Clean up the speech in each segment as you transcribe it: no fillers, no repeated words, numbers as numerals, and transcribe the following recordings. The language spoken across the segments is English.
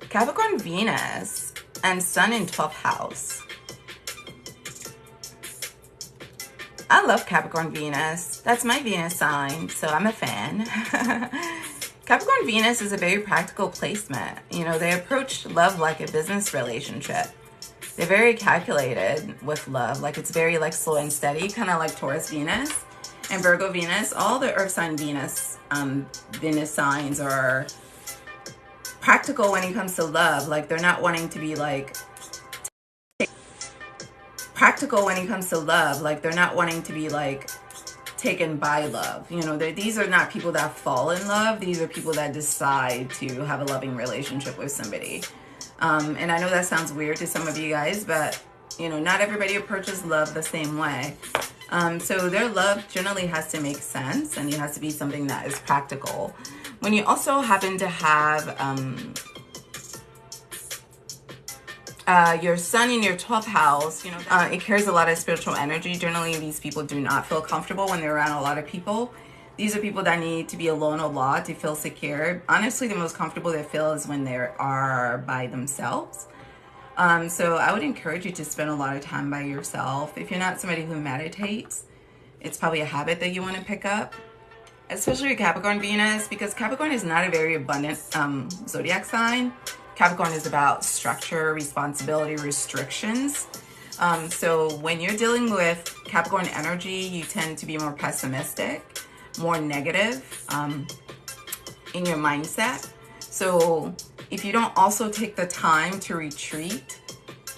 Capricorn Venus and Sun in 12th house. I love Capricorn Venus. That's my Venus sign, so I'm a fan. Capricorn Venus is a very practical placement. You know, they approach love like a business relationship. They're very calculated with love. Like, it's very like slow and steady, kind of like Taurus Venus and Virgo Venus. All the earth sign Venus signs are practical when it comes to love. Like, they're not wanting to be like practical when it comes to love. Like, they're not wanting to be like taken by love. You know, these are not people that fall in love. These are people that decide to have a loving relationship with somebody. And I know that sounds weird to some of you guys, but you know, not everybody approaches love the same way. So their love generally has to make sense, and it has to be something that is practical. When you also happen to have your sun in your 12th house, you know, it carries a lot of spiritual energy. Generally, these people do not feel comfortable when they're around a lot of people. These are people that need to be alone a lot to feel secure. Honestly, the most comfortable they feel is when they are by themselves. So I would encourage you to spend a lot of time by yourself. If you're not somebody who meditates, it's probably a habit that you want to pick up, especially with Capricorn Venus, because Capricorn is not a very abundant zodiac sign. Capricorn is about structure, responsibility, restrictions. So when you're dealing with Capricorn energy, you tend to be more pessimistic, more negative in your mindset. So if you don't also take the time to retreat,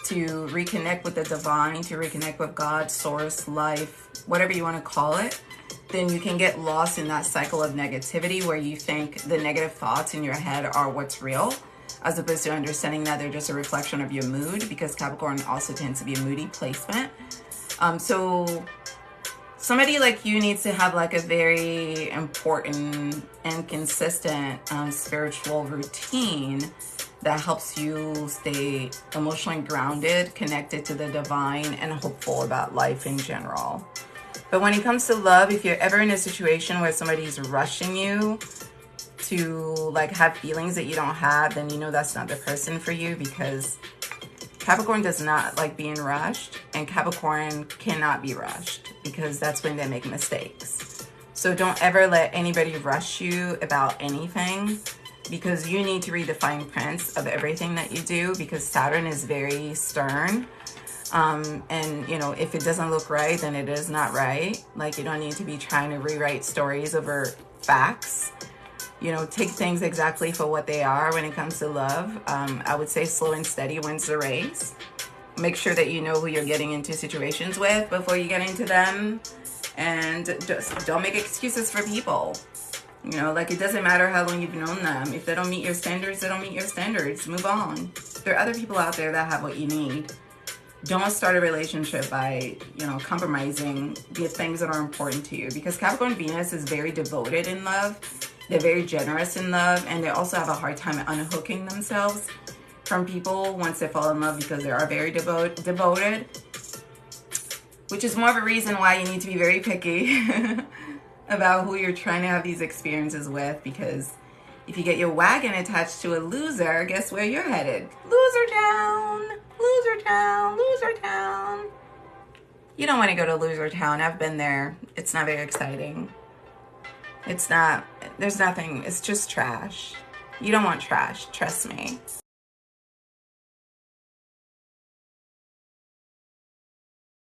to reconnect with the divine, to reconnect with God, source, life, whatever you want to call it, then you can get lost in that cycle of negativity where you think the negative thoughts in your head are what's real, as opposed to understanding that they're just a reflection of your mood, because Capricorn also tends to be a moody placement. So somebody like you needs to have like a very important and consistent spiritual routine that helps you stay emotionally grounded, connected to the divine, and hopeful about life in general. But when it comes to love, if you're ever in a situation where somebody's rushing you to like have feelings that you don't have, then you know that's not the person for you, because Capricorn does not like being rushed, and Capricorn cannot be rushed because that's when they make mistakes. So don't ever let anybody rush you about anything, because you need to read the fine print of everything that you do, because Saturn is very stern. And you know, if it doesn't look right, then it is not right. Like, you don't need to be trying to rewrite stories over facts. You know, take things exactly for what they are when it comes to love. I would say slow and steady wins the race. Make sure that you know who you're getting into situations with before you get into them. And just don't make excuses for people. You know, like, it doesn't matter how long you've known them. If they don't meet your standards, they don't meet your standards. Move on. There are other people out there that have what you need. Don't start a relationship by, you know, compromising the things that are important to you, because Capricorn Venus is very devoted in love. They're very generous in love, and they also have a hard time unhooking themselves from people once they fall in love, because they are very devoted, which is more of a reason why you need to be very picky about who you're trying to have these experiences with, because if you get your wagon attached to a loser, guess where you're headed? Loser town, loser town, loser town. You don't want to go to loser town. I've been there. It's not very exciting. It's not, there's nothing, it's just trash. You don't want trash, trust me.